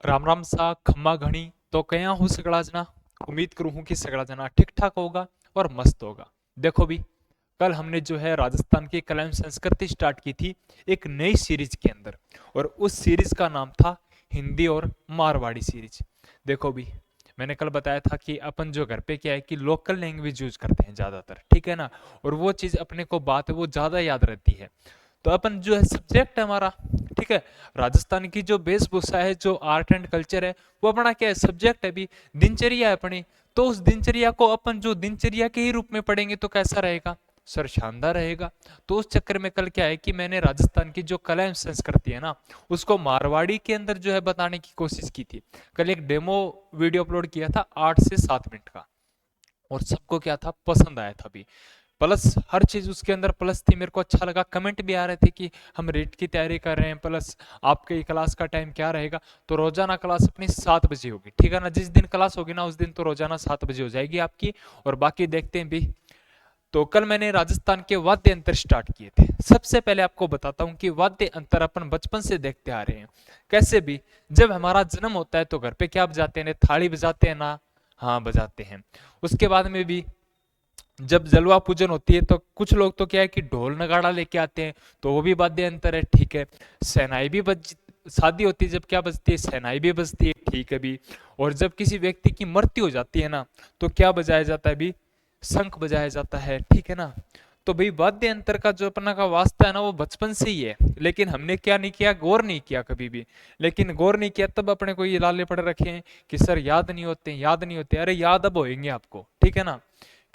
राम राम सा खम्मा घणी तो कया हूँ सगड़ा जना। उम्मीद करूँ हूँ कि सगड़ा जना ठीक ठाक होगा और मस्त होगा। देखो भी, कल हमने जो है राजस्थान की कला एवं संस्कृति स्टार्ट की थी एक नई सीरीज के अंदर, और उस सीरीज का नाम था हिंदी और मारवाड़ी सीरीज। देखो भी, मैंने कल बताया था कि अपन जो घर पे क्या है कि लोकल लैंग्वेज यूज करते हैं ज़्यादातर, ठीक है ना। और वो चीज़ अपने को बात है वो ज़्यादा याद रहती है। तो अपन जो है सब्जेक्ट है हमारा, ठीक है, राजस्थान की जो वेशभूषा है, जो आर्ट एंड कल्चर है, वो अपना क्या है, सब्जेक्ट है भी, दिनचर्या है अपनी। तो उस दिनचर्या को अपन जो दिनचर्या के ही रूप में पढ़ेंगे तो कैसा रहेगा सर, शानदार रहेगा। तो उस चक्कर में कल क्या है कि मैंने राजस्थान की जो कला एवं संस्कृति है ना, उसको मारवाड़ी के अंदर जो है बताने की कोशिश की थी। कल एक डेमो वीडियो अपलोड किया था 8 से 7 मिनट का, और सबको क्या था, पसंद आया था भी। प्लस हर चीज उसके अंदर प्लस थी, मेरे को अच्छा लगा। कमेंट भी आ रहे थे कि हम रेट की तैयारी कर रहे हैं, प्लस आपके क्लास का टाइम क्या रहेगा। तो रोजाना क्लास अपनी 7 बजे होगी, ठीक है ना। जिस दिन क्लास होगी ना उस दिन तो रोजाना 7 बजे हो जाएगी आपकी। और बाकी देखते हैं भी। तो कल मैंने राजस्थान के वाद्य अंतर स्टार्ट किए थे। सबसे पहले आपको बताता हूँ कि वाद्य अंतर अपन बचपन से देखते आ रहे हैं। कैसे भी, जब हमारा जन्म होता है तो घर पे क्या बजाते हैं, थाली बजाते हैं ना। हाँ, बजाते हैं। उसके बाद में भी जब जलवा पूजन होती है तो कुछ लोग तो क्या है कि ढोल नगाड़ा लेके आते हैं, तो वो भी वाद्य अंतर है, ठीक है। शहनाई भी बज शादी होती है जब क्या बजती है, शहनाई भी बजती है, ठीक है भी। और जब किसी व्यक्ति की मृत्यु हो जाती है ना, तो क्या बजाया जाता है भी, शंख बजाया जाता है, ठीक है ना। तो भाई वाद्य अंतर का जो अपना का वास्ता है ना वो बचपन से ही है, लेकिन हमने क्या नहीं किया, गौर नहीं किया कभी भी। लेकिन गौर नहीं किया तब अपने को ये लाले पड़ रखे हैं कि सर याद नहीं होते, याद नहीं होते। अरे याद अब होएंगे आपको, ठीक है ना।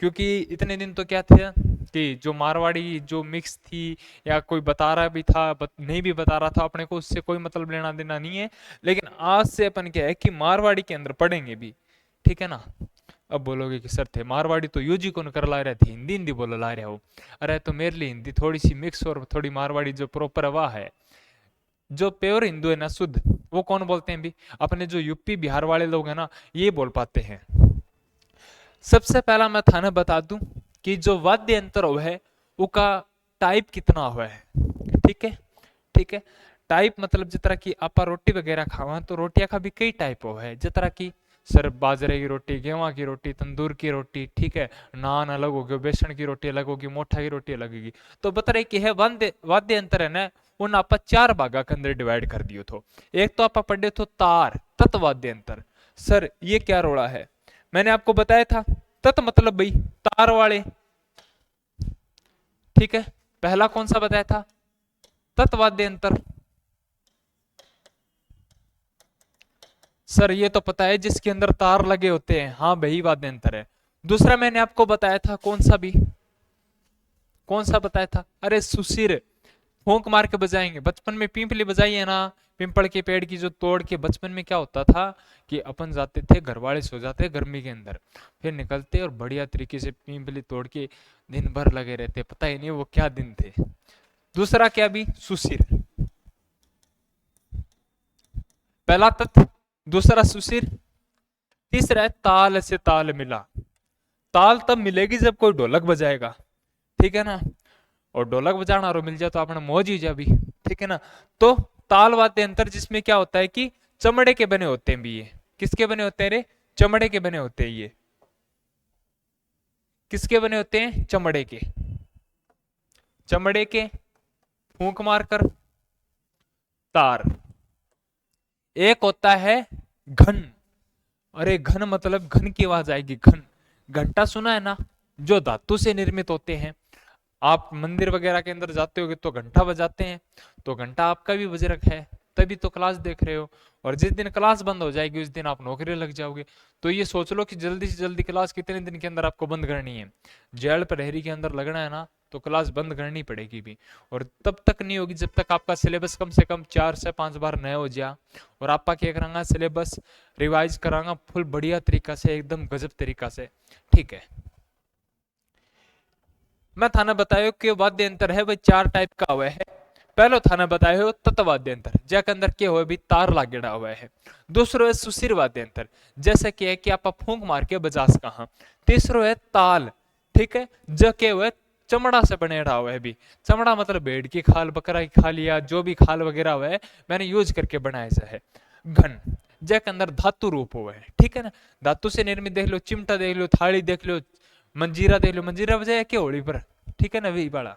क्योंकि इतने दिन तो क्या थे कि जो मारवाड़ी जो मिक्स थी, या कोई बता रहा भी था नहीं भी बता रहा था, अपने को उससे कोई मतलब लेना देना नहीं है। लेकिन आज से अपन क्या है कि मारवाड़ी के अंदर पढ़ेंगे भी, ठीक है ना। अब बोलोगे कि सर थे मारवाड़ी तो यूजी कौन कर ला रहे थे, हिंदी हिंदी बोलो ला रहे हो। अरे तो मेरे लिए हिंदी थोड़ी सी मिक्स और थोड़ी मारवाड़ी जो प्रॉपर हवा है, जो प्योर हिंदू है ना, शुद्ध, वो कौन बोलते हैं भी, अपने जो यूपी बिहार वाले लोग हैं ना, ये बोल पाते हैं। सबसे पहला मैं थाने बता दूं कि जो वाद्य यंत्र हुआ है उसका टाइप कितना हुआ है, ठीक है। ठीक है, टाइप मतलब जिस तरह की आप रोटी वगैरह खावा तो रोटियां का भी कई टाइप हो है, जिस तरह की सर बाजरे की रोटी, गेहूं की रोटी, तंदूर की रोटी, ठीक है। नान अलग होगी, बेसन की रोटी अलग होगी, मोठा की रोटी अलग होगी। तो बता रहे कि है वाद्य वाद्य यंत्र है ना, उन आप चार भागा के अंदर डिवाइड कर दियो। तो एक तो आप पढ़े तो तार तत्वाद्य यंत्र। सर ये क्या रोड़ा है, मैंने आपको बताया था तत् मतलब भाई तार वाले, ठीक है। पहला कौन सा बताया था, तत्वाद्य अंतर। सर ये तो पता है जिसके अंदर तार लगे होते हैं, हाँ भाई वाद्य अंतर है। दूसरा मैंने आपको बताया था कौन सा भी, कौन सा बताया था, अरे सुशिर, फूंक मार के बजाएंगे। बचपन में पीपली बजाई है ना, पिंपल के पेड़ की जो तोड़ के, बचपन में क्या होता था कि अपन जाते थे, घर वाले सो जाते गर्मी के अंदर, फिर निकलते और बढ़िया तरीके से पीपली तोड़ के दिन भर लगे रहते, पता ही नहीं वो क्या दिन थे। दूसरा क्या भी, सुशिर, पहला तत्व, दूसरा सुशिर, तीसरा है ताल से ताल मिला। ताल तब मिलेगी जब कोई ढोलक बजाएगा, ठीक है ना। और ढोलक बजाना और मिल जाए तो आपने मौज ही जा भी, ठीक है ना। तो ताल वाद्य यंत्र जिसमें क्या होता है कि चमड़े के बने होते हैं भी ये, किसके बने होते हैं रे, चमड़े के बने होते हैं ये। किसके बने होते हैं, चमड़े के, चमड़े के, फूंक मारकर तार। एक होता है घन, अरे घन मतलब घन की आवाज आएगी, घन। घंटा सुना है ना, जो धातु से निर्मित होते हैं। आप मंदिर वगैरह के अंदर जाते होगे तो घंटा बजाते हैं, तो घंटा आपका भी बज रखा है, तभी तो क्लास देख रहे हो। और जिस दिन क्लास बंद हो जाएगी उस दिन आप नौकरी लग जाओगे। तो ये सोच लो कि जल्दी से जल्दी क्लास कितने दिन के अंदर आपको बंद करनी है। जेल प्रहरी के अंदर लगना है ना, तो क्लास बंद करनी पड़ेगी भी। और तब तक नहीं होगी जब तक आपका सिलेबस कम से कम 4 से 5 बार नया हो जाए। और आपका क्या करांगा, सिलेबस रिवाइज करांगा फुल बढ़िया तरीका से, एकदम गजब तरीका से, ठीक है। मैं थाना बतायो कि वाद्य यंत्र है वह 4 टाइप का हुआ है। पहलो थाना बतायो तत्वाद्य यंत्र, जैके अंदर क्या हुआ भी तार लागेड़ा हुआ है। दूसरो है सुशिर वाद्य यंत्र, जैसे कि है कि आप फूंक मार के बजास कहा। तीसरो है ताल, ठीक है, जो के हुआ चमड़ा से बनेड़ा हुआ है भी। चमड़ा मतलब भेड़ की खाल, बकरा की खाल, या जो भी खाल वगैरह हुआ है मैंने यूज करके बनाया है। घन, जैके अंदर धातु रूप हुआ है, ठीक है ना। धातु से निर्मित देख लो, चिमटा देख लो, थाली देख लो, मंजीरा देख लो, मंजीरा बजाया क्या होली पर, ठीक है ना, वही वाला।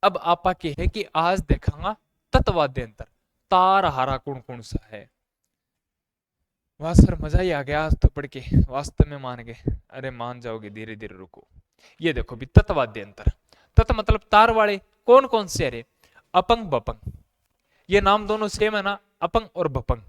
अब आपा के है कि आज देखांगा तत्वाद्यंतर, तार हारा कौन कौन सा है। वाह सर मजा ही आ गया आज तो पढ़ के, वास्तव में मान गए। अरे मान जाओगे, धीरे धीरे रुको। ये देखो भी तत्वाद्यंतर, तत् मतलब तार वाले, कौन कौन से, अरे अपंग बपंग, ये नाम दोनों सेम है ना, अपंग और बपंग।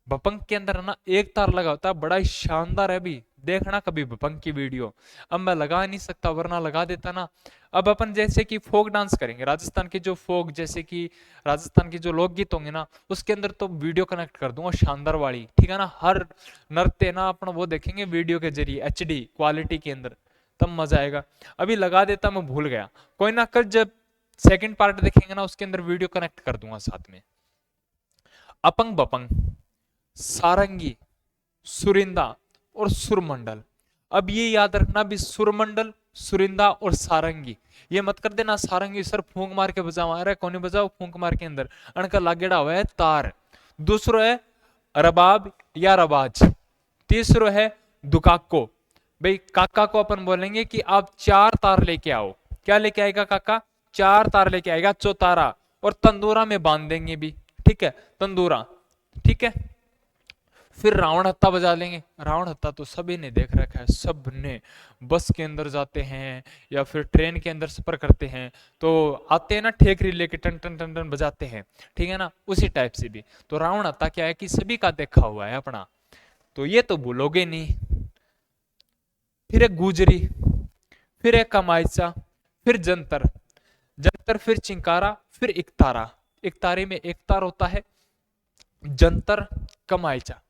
बपंग के अंदर है ना एक तार लगा होता है, बड़ा ही शानदार है, भी देखना कभी बपंग की वीडियो। अब मैं लगा नहीं सकता वरना लगा देता ना। अब अपन जैसे कि फोक डांस करेंगे, राजस्थान के जो फोक, जैसे कि राजस्थान के जो लोकगीत होंगे ना, उसके अंदर तो वीडियो कनेक्ट कर दूंगा शानदार वाली, ठीक है ना। हर नृत्य ना अपन वो देखेंगे वीडियो के जरिए एचडी क्वालिटी के अंदर, तब मजा आएगा। अभी लगा देता, मैं भूल गया, कोई ना, कल जब सेकंड पार्ट देखेंगे ना उसके अंदर वीडियो कनेक्ट कर दूंगा साथ में। अपंग बपंग, सारंगी, सुरिंदा और सुरमंडल। अब ये याद रखना भी, सुरमंडल, सुरिंदा और सारंगी, ये मत कर देना सारंगी सर फूंक मार के बजाओ, अरे कौन बजाओ फूंक मार के अंदर, अणका लागेड़ा हुआ है तार। दूसरो है रबाब या रबाज। तीसरो है दुकाको, भाई काका को अपन बोलेंगे कि आप 4 तार लेके आओ। क्या लेके आएगा काका? 4 तार लेके आएगा, चौतारा, और तंदूरा में बांध देंगे भी, ठीक है, तंदूरा, ठीक है। फिर रावण हत्था बजा लेंगे। रावण हत्था तो सभी ने देख रखा है, सब ने, बस के अंदर जाते हैं या फिर ट्रेन के अंदर सफर करते हैं तो आते हैं ना ठेकरी लेके, टन टन टन टन बजाते हैं, ठीक है ना, उसी टाइप से भी। तो रावण हत्था क्या है कि सभी का देखा हुआ है अपना, तो ये तो भूलोगे नहीं। फिर एक गुजरी, फिर एक कमाइचा, फिर जंतर, जंतर फिर चिंकारा, फिर इकतारा। इकतारे में एक तार होता है, जंतर कमाइचा।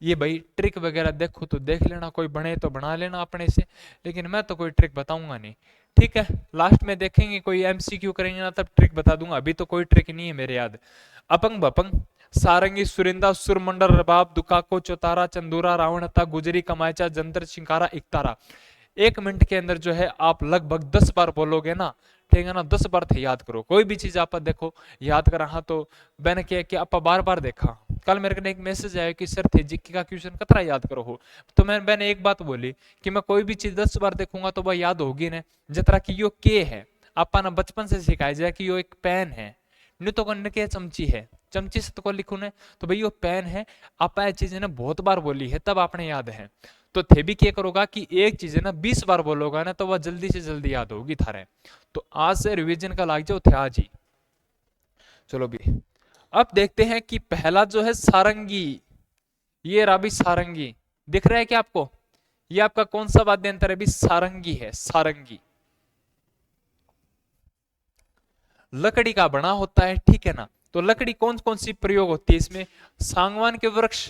ये भाई ट्रिक वगैरह देखो तो देख लेना, कोई बने तो बना लेना अपने से, लेकिन मैं तो कोई ट्रिक बताऊंगा नहीं, ठीक है। लास्ट में देखेंगे कोई एमसीक्यू करेंगे ना तब ट्रिक बता दूंगा, अभी तो कोई ट्रिक नहीं है मेरे याद। अपंग बपंग, सारंगी, सुरिंदा, सुरमंडल, रबाब, दुकाको, चौतारा, चंदूरा, रावण हत्था, गुजरी, कमायचा, जंतर, चिंकारा, इकतारा। 1 मिनट के अंदर जो है आप लगभग 10 बार बोलोगे ना, ठीक है ना, 10 बार थे याद करो। कोई भी चीज आप देखो याद करा, हाँ तो मैंने क्या कि आप बार बार देखा। कल मेरे को एक मैसेज आया कि सर थे जीके का क्वेश्चन कतरा याद करो हो, तो मैंने एक बात बोली कि मैं कोई भी चीज 10 बार देखूंगा तो वह याद होगी ना। जतरा की यो के है, आपा ना बचपन से सिखाया जाए कि यो एक पेन है, नहीं तो कौन के चमची है, चमची से तो को लिखू ने, तो भाई यो पेन है। आप ये चीज ने बहुत बार बोली है तब आपने याद है। तो थे भी क्या करोगा कि एक चीज है ना 20 बार बोलोगा ना तो वह जल्दी से जल्दी याद होगी थारे। तो आज से रिवीजन का लाग जाओ थे आज ही। चलो भी अब देखते हैं कि पहला जो है सारंगी, ये रहा भी सारंगी, दिख रहा है क्या आपको? ये आपका कौन सा वाद्य यंत्र है? भी सारंगी है, सारंगी लकड़ी का बना होता है, ठीक है ना। तो लकड़ी कौन कौन सी प्रयोग होती है इसमें? सांगवान के वृक्ष,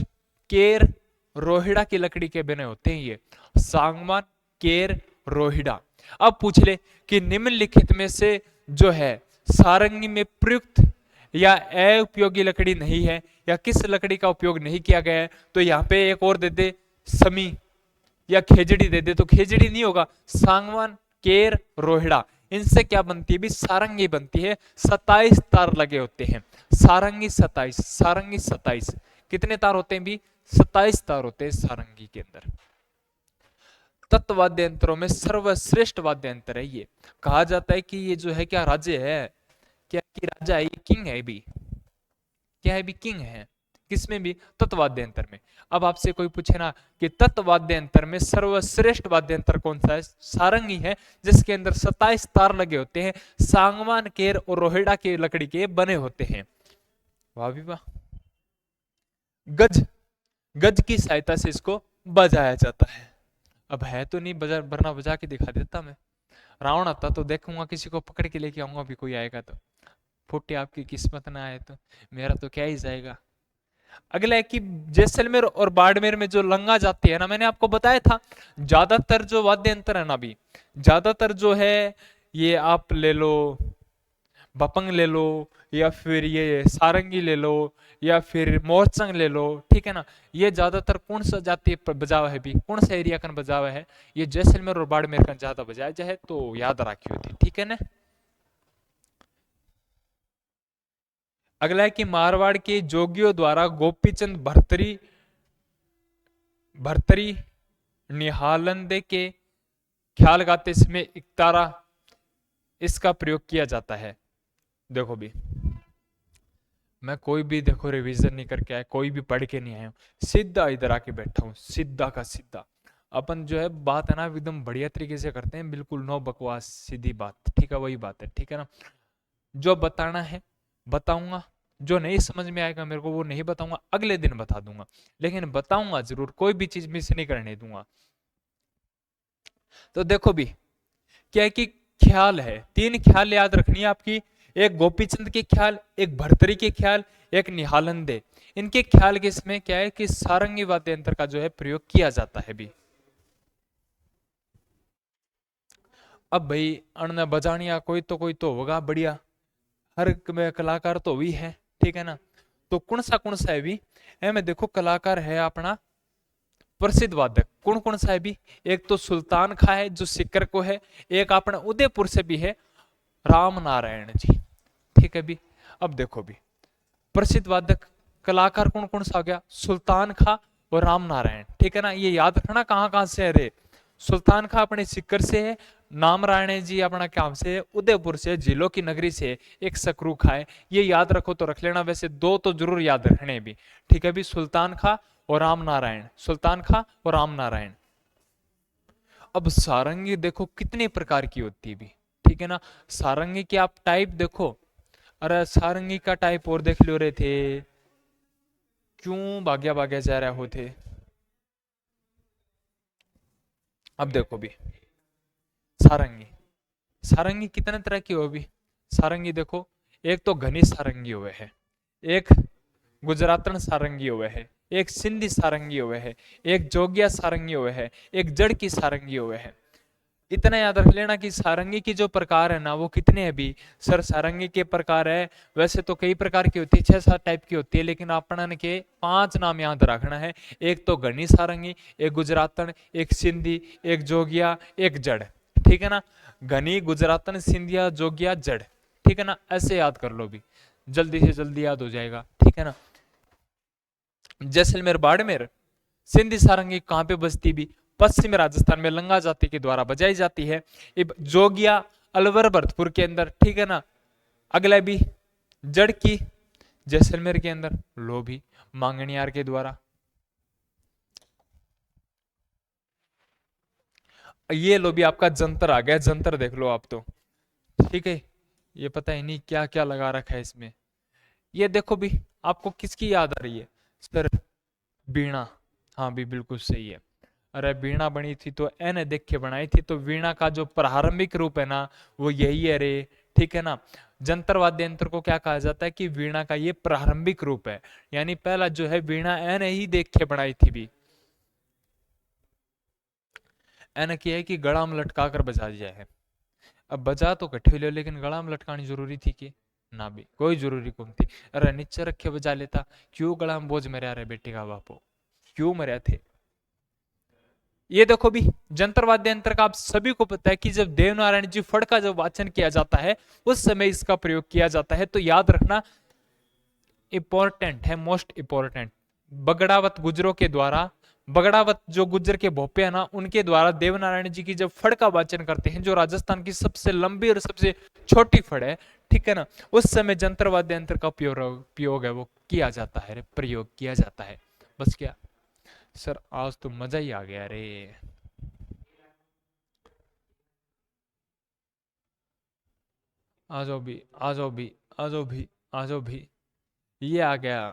केर, रोहिड़ा की लकड़ी के बने होते हैं ये, सांगवान, केर, रोहिड़ा। अब पूछ ले कि निम्नलिखित में से जो है सारंगी में प्रयुक्त या अउपयोगी लकड़ी नहीं है, या किस लकड़ी का उपयोग नहीं किया गया है? तो यहाँ पे एक और दे दे, समी या खेजड़ी दे दे, तो खेजड़ी नहीं होगा, सांगवान, केर, रोहिड़ा, इनसे क्या बनती है भी? सारंगी बनती है। 27 तार लगे होते हैं, सारंगी 27, सारंगी 27। कितने तार होते हैं भी? 27 तार होते हैं सारंगी के अंदर। तत्व वाद्य यंत्रों में सर्वश्रेष्ठ वाद्य यंत्र है ये। कहा जाता है कि ये जो है क्या राज्य है, क्या कि राजा है, ये किंग है भी, क्या है भी? किंग है। किसमें भी? तत्वाद्य यंत्र में। अब आपसे कोई पूछे ना कि तत्वाद्य यंत्र में सर्वश्रेष्ठ वाद्य यंत्र कौन सा है? सारंगी है, जिसके अंदर 27 तार लगे होते हैं, सांगवान, केर और रोहिड़ा की लकड़ी के बने होते हैं। वाह भी वाह। गज, गज की सहायता से इसको बजाया जाता है। अब है तो नहीं बजा, वरना बजा के दिखा देता मैं। रावण आता तो देखूंगा, किसी को पकड़ के लेके आऊंगा भी, कोई आएगा तो। फुट्टी आपकी किस्मत ना आए तो मेरा तो क्या ही जाएगा। अगला है कि जैसलमेर और बाड़मेर में जो लंगा जाती है ना, मैंने आपको बताया था ज्यादातर जो वाद्य यंत्र है ना भी, ज्यादातर जो है ये आप ले लो, बपंग ले लो, या फिर ये सारंगी ले लो, या फिर मोरचंग ले लो, ठीक है ना। ये ज्यादातर कौन सा जाति बजावा है भी, कौन सा एरिया का बजावा है? ये जैसलमेर और बाड़मेर का ज्यादा बजाया जाए, तो याद रखी होती, ठीक है ना। अगला है कि मारवाड़ के जोगियों द्वारा गोपीचंद भर्तरी निहालंदे के ख्याल गाते समय इकतारा इसका प्रयोग किया जाता है। देखो भी, मैं कोई भी देखो रिवीजन नहीं करके आया, कोई भी पढ़ के नहीं आया हूं, सीधा इधर आके बैठा हूं, सीधा का सीधा। अपन जो है बात है ना एकदम बढ़िया तरीके से करते हैं, बिल्कुल नो बकवास, सीधी बात, ठीक है, वही बात है, ठीक है ना। जो बताना है बताऊंगा, जो नहीं समझ में आएगा मेरे को वो नहीं बताऊंगा, अगले दिन बता दूंगा, लेकिन बताऊंगा जरूर, कोई भी चीज मिस नहीं करने दूंगा। तो देखो भी, क्या है कि ख्याल है, तीन ख्याल याद रखनी है आपकी, एक गोपीचंद के ख्याल, एक भर्तरी के ख्याल, एक निहालंदे। इनके ख्याल के इसमें क्या है कि सारंगी वाद्य यंत्र का जो है प्रयोग किया जाता है भी। अब भाई अन्न बजानिया कोई तो होगा बढ़िया, हर कलाकार तो भी है, ठीक है ना। तो कौन सा है भी है, मैं देखो कलाकार है अपना प्रसिद्ध वादक, कौन सा है भी, एक तो सुल्तान खां है जो सिक्कर को है, एक अपना उदयपुर से भी है राम नारायण जी, ठीक है भी। अब देखो भी, प्रसिद्ध वादक कलाकार कौन सा हो गया, सुल्तान खां और राम नारायण, ठीक है ना। ये याद रखना कहां कहां से है रे, सुल्तान खां अपने सिक्कर से है, नामरायण जी अपना काम से है, उदयपुर से, जिलों की नगरी से, एक सकरू खा है। ये याद रखो तो रख लेना, वैसे दो तो जरूर याद रखने भी, ठीक है भी, सुल्तान खां और राम नारायण, सुल्तान खां और राम नारायण। अब सारंगी देखो कितने प्रकार की होती है भी, ठीक है ना। सारंगी के आप टाइप देखो, अरे सारंगी का टाइप और देख लो रहे थे, क्यों भाग्या भाग्या जा रहे होते। अब देखो भी, सारंगी, सारंगी कितने तरह की हो भी, सारंगी देखो, एक तो घनी सारंगी हुए है, एक गुजरातन सारंगी हुए है, एक सिंधी सारंगी हुए है, एक जोगिया सारंगी हुए है, एक जड़ की सारंगी हुए है। इतना याद रख लेना कि सारंगी की जो प्रकार है ना वो कितने हैं भी। सर सारंगी के प्रकार है, वैसे तो कई प्रकार की होती है, 6-7 टाइप की होती है, लेकिन अपन के 5 नाम याद रखना है। एक तो घनी सारंगी, एक गुजरातन, एक सिंधी, एक जोगिया, एक जड़, ठीक है ना। घनी, गुजरातन, सिंधिया, जोगिया, जड़, ठीक है ना, ऐसे याद कर लो भी, जल्दी से जल्दी याद हो जाएगा, ठीक है ना। जैसलमेर बाड़मेर, सिंधी सारंगी कहां पे बजती भी, पश्चिमी राजस्थान में लंगा जाति के द्वारा बजाई जाती है। जोगिया अलवर भरतपुर के अंदर, ठीक है ना। अगला भी जड़ की जैसलमेर के अंदर, लो भी मांगणियार के द्वारा। ये लो भी आपका जंतर आ गया, जंतर देख लो आप तो, ठीक है। ये पता ही नहीं क्या क्या लगा रखा है इसमें। ये देखो भी, आपको किसकी याद आ रही है सर, वीणा, हाँ भी बिल्कुल सही है। अरे वीणा बनी थी तो एने देख के बनाई थी, तो वीणा का जो प्रारंभिक रूप है ना वो यही है रे, ठीक है ना। जंतर वाद्य यंत्र को क्या कहा जाता है कि वीणा का ये प्रारंभिक रूप है, यानी पहला जो है वीणा एने ही देख के बनाई थी भी। एने किया है कि गला में लटका कर बजा दिया है। अब बजा तो कट्ठे लो, लेकिन गला में लटकानी जरूरी थी कि ना भी, कोई जरूरी कौन थी। अरे नीचे रखे बजा लेता, क्यों गला में बोझ मरिया रे बेटे का बापो, क्यों मरिया थे। ये देखो भी, जंतर वाद्य यंत्र का आप सभी को पता है कि जब देवनारायण जी फड़ का जब वाचन किया जाता है उस समय इसका प्रयोग किया जाता है। तो याद रखना, इंपॉर्टेंट है, मोस्ट इंपॉर्टेंट। बगड़ावत गुजरों के द्वारा, बगड़ावत जो गुज्जर के भोपे है ना उनके द्वारा देवनारायण जी की जब फड़ का वाचन करते हैं, जो राजस्थान की सबसे लंबी और सबसे छोटी फड़ है, ठीक है ना, उस समय जंतर वाद्य यंत्र का उपयोग है वो किया जाता है, प्रयोग किया जाता है। बस क्या सर, आज तो मजा ही आ गया रे। आ जाओ भी, आ जाओ भी, आ जाओ भी, आ जाओ भी। ये आ गया,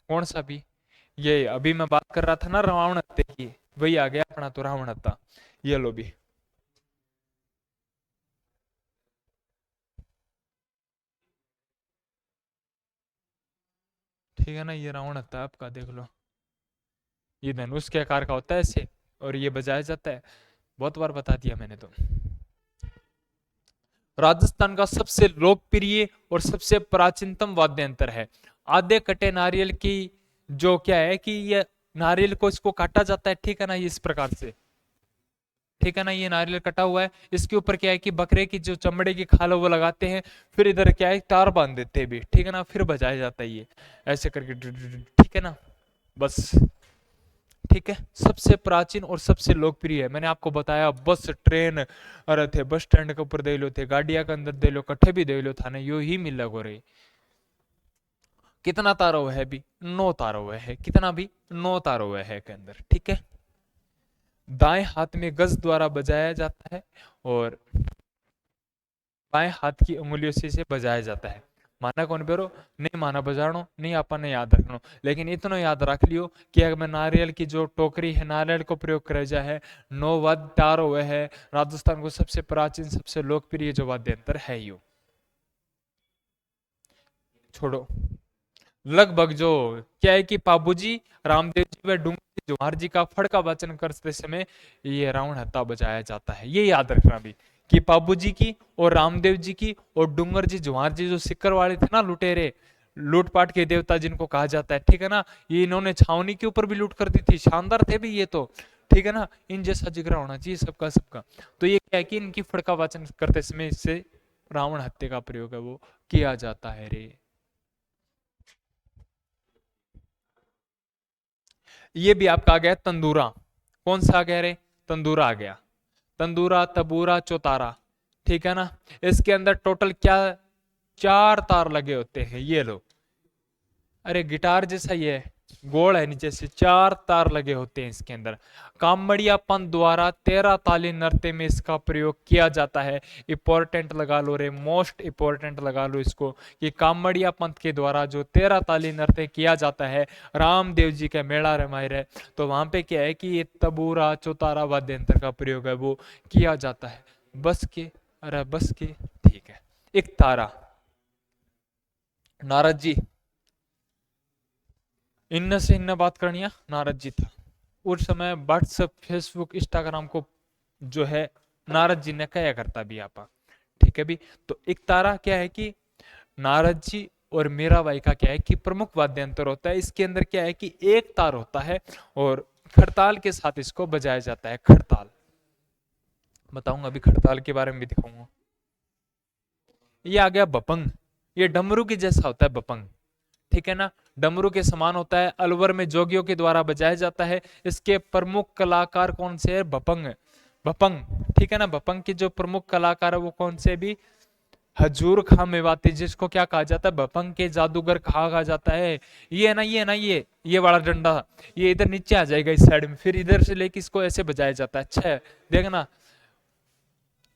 कौन सा भी, ये अभी मैं बात कर रहा था ना रावण हत्या की, वही आ गया अपना तो रावण हत्या। ये लो भी, ठीक है ना, ये रावण हत्या आपका देख लो। ये धनुष के आकार का होता है ऐसे, और ये बजाया जाता है, बहुत बार बता दिया मैंने तो। राजस्थान का सबसे लोकप्रिय और सबसे प्राचीनतम वाद्य यंत्र है। आधे कटे नारियल की, जो क्या है कि ये नारियल को इसको काटा जाता है, ठीक है ना, ये इस प्रकार से, ठीक है ना। ये नारियल कटा हुआ है, इसके ऊपर क्या है कि बकरे की जो चमड़े की खाल है वो लगाते हैं, फिर इधर क्या है तार बांध देते हैं भी, ठीक है ना, फिर बजाया जाता है ये ऐसे करके ठीक है ना। बस ठीक है, सबसे प्राचीन और सबसे लोकप्रिय है। मैंने आपको बताया बस ट्रेन अरे थे बस स्टैंड के ऊपर दे लो थे, गाड़िया के अंदर दे लो, कट्ठे भी दे लो थाने यो ही मिल लगो रे। कितना तारा हुआ है भी, 9 तारा हुआ है, कितना भी 9 तारा हुआ है के अंदर, ठीक है। दाएं हाथ में गज द्वारा बजाया जाता है और बाएं हाथ की उंगलियों से इसे बजाया जाता है। माना कौन बेरो, नहीं माना बजानो नहीं, आपा ने याद रखना। लेकिन इतना याद रख लियो कि अगर मैं नारियल की जो टोकरी है नारियल को प्रयोग करे जा है, 9 वाद्य तार हुए है, राजस्थान को सबसे प्राचीन सबसे लोकप्रिय जो वाद्य यंत्र है यो। छोड़ो, लगभग जो क्या है कि पाबूजी रामदेव जी व डूंगर जोहार जी का फड़का वाचन करते समय ये रावण हत्ता बजाया जाता है, ये याद रखना भी कि पाबू जी की और रामदेव जी की और डूंगर जी जोहार जी जो सिक्कर वाले थे ना लुटेरे, लूटपाट के देवता जिनको कहा जाता है, ठीक है ना, ये इन्होंने छावनी के ऊपर भी लूट कर दी थी, शानदार थे भी ये तो, ठीक है ना। इन जैसा जिगरा होना चाहिए सबका सबका। तो ये क्या है कि इनकी फड़का वाचन करते समय इससे रावण हत्या का प्रयोग है वो किया जाता है रे। ये भी आपका आ गया तंदूरा, कौन सा आ गया रे, तंदूरा आ गया, तंदूरा तबूरा चौतारा, ठीक है ना। इसके अंदर टोटल क्या 4 तार लगे होते हैं, ये लो, अरे गिटार जैसा ही है, गोल है नीचे से, 4 तार लगे होते हैं इसके अंदर। कामड़िया पंथ द्वारा 13 ताली नृत्य में इसका प्रयोग किया जाता है। इंपॉर्टेंट लगा लो रे, मोस्ट इंपॉर्टेंट लगा लो इसको कि कामड़िया पंथ के द्वारा जो 13 ताली नृत्य किया जाता है, रामदेव जी का मेला रमाई रहे, तो वहां पे क्या है कि ये तबूरा चौतारा वाद्य यंत्र का प्रयोग है वो किया जाता है। बस के, अरे बस के, ठीक है। एक तारा, नारद जी, इन्न से इन्न बात करनी है, नारद जी था उस समय व्हाट्सएप फेसबुक इंस्टाग्राम को जो है नारद जी ने कया करता भी आपा, ठीक है भी। तो एक तारा क्या है कि नारद जी और मीराबाई का क्या है कि प्रमुख वाद्य यंत्र होता है। इसके अंदर क्या है कि एक तार होता है और खड़ताल के साथ इसको बजाया जाता है, खड़ताल बताऊंगा अभी, खड़ताल के बारे में भी दिखाऊंगा। ये आ गया बपंग, ये डमरू के जैसा होता है बपंग, ठीक है ना, डमरू के समान होता है, अलवर में जोगियों के द्वारा बजाया जाता है। इसके प्रमुख कलाकार कौन से है, बपंग, बपंग, ठीक है ना। बपंग के जो प्रमुख कलाकार है वो कौन से भी, हजूर खां मेवाती, जिसको क्या कहा जाता है, बपंग के जादूगर कहा जाता है। ये है ना, ये है ना, ये वाला डंडा, ये इधर नीचे आ जाएगा इस साइड में, फिर इधर से लेके इसको ऐसे बजाया जाता है, अच्छा है देखना,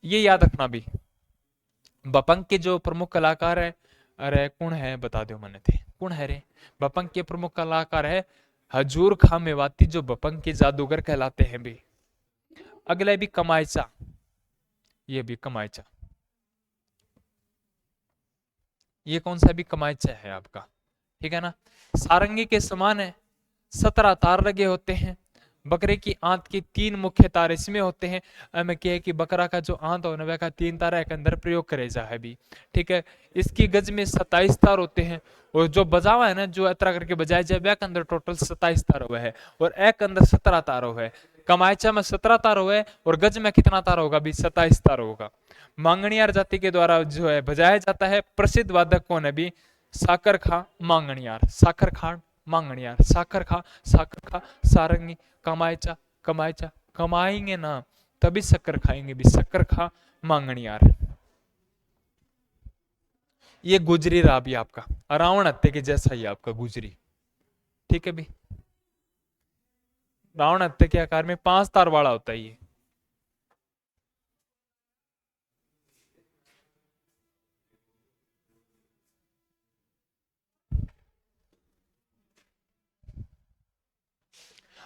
ये याद रखना भी। बपंग के जो प्रमुख कलाकार है, अरे कौन है बता दो मैंने थे, कौन है रे, बपंग के प्रमुख कलाकार है हजूर खां मेवाती, जो बपंग के जादूगर कहलाते हैं भी। अगला भी कमायचा, ये भी कमायचा, ये कौन सा भी कमायचा है आपका, ठीक है ना। सारंगी के समान है, 17 तार लगे होते हैं। बकरे की आंत के 3 मुख्य तार इसमें होते हैं। हमें क्या है कि बकरा का जो आंत होने वाला का 3 तारा के अंदर प्रयोग करे जा है भी, ठीक है। इसकी गज में 27 तार होते हैं और जो बजावा है ना, जो यात्रा करके बजाया जाए वह के अंदर टोटल 27 तार हुआ है और एक के अंदर 17 तार हुआ है। कमायचा में 17 तार हुआ है और गज में कितना तार होगा भी, 27 तार होगा। मांगणियार जाति के द्वारा जो है बजाया जाता है। प्रसिद्ध वादक कौन है भी, साकर खा मांगणियार, साकर खान मांगणियार, साकर खा, साकर खा, सारंगी, कमायचा, कमायचा, कमाएंगे ना तभी शक्कर खाएंगे भी, शक्कर खा मांगणियार। ये गुजरी रहा भी आपका, रावण हत्या के जैसा ही आपका गुजरी, ठीक है भी। रावण हत्या के आकार में 5 तार वाला होता है ये।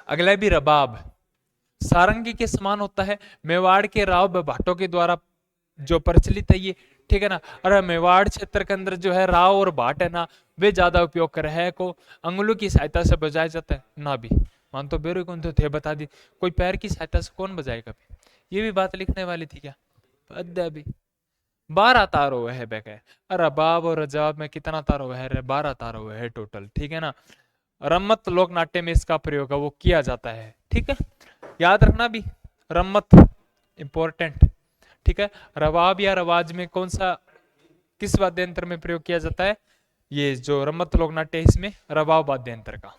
अगला भी रबाब, सारंगी के समान होता है। मेवाड़ के राव भाटों के द्वारा जो प्रचलित है ये, ठीक है ना। और मेवाड़ क्षेत्र के अंदर जो है राव और भाट है ना, वे ज्यादा उपयोग कर रहे हैं, को अंगुलों की सहायता से बजाया जाता है ना भी। मान तो बेरो कौन तो थे बता दी, कोई पैर की सहायता से कौन बजाएगा भी, ये भी बात लिखने वाली थी क्या, अद्या भी। 12 तार हुए है बैक है, अरे बाब और रजाब में कितना तार हुआ है, 12 तार हुए है टोटल, ठीक है ना। रम्मत लोक नाट्य में इसका प्रयोग है वो किया जाता है, ठीक है, याद रखना भी। रम्मत इंपॉर्टेंट। ठीक है, रबाब या रवाज में कौन सा, किस वाद्य यंत्र में प्रयोग किया जाता है? ये जो रमत लोक नाट्य है इसमें रबाब वाद्य यंत्र का।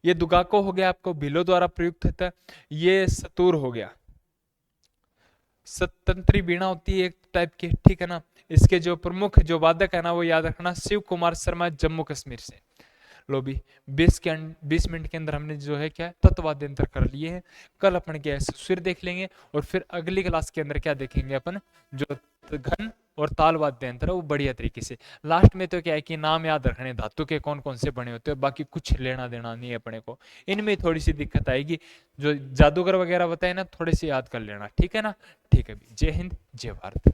ये दुगाको हो गया, आपको भीलों द्वारा प्रयुक्त होता है। ये सतूर हो गया, सतंत्री बीणा होती है एक टाइप की, ठीक है ना। इसके जो प्रमुख जो वादक है ना वो याद रखना, शिव कुमार शर्मा, जम्मू कश्मीर से। लो भी 20 मिनट के अंदर हमने जो है क्या तत्ववाद्य यंत्र कर लिए हैं। कल अपन क्या है सुर देख लेंगे, और फिर अगली क्लास के अंदर क्या देखेंगे अपन, जो घन और ताल वाद्य यंत्र है वो बढ़िया तरीके से। लास्ट में तो क्या है कि नाम याद रखने धातु के कौन कौन से बने होते हैं, बाकी कुछ लेना देना नहीं है अपने को। इनमें थोड़ी सी दिक्कत आएगी, जो जादूगर वगैरह बताए ना थोड़े से याद कर लेना, ठीक है ना। ठीक है, जय हिंद जय भारत।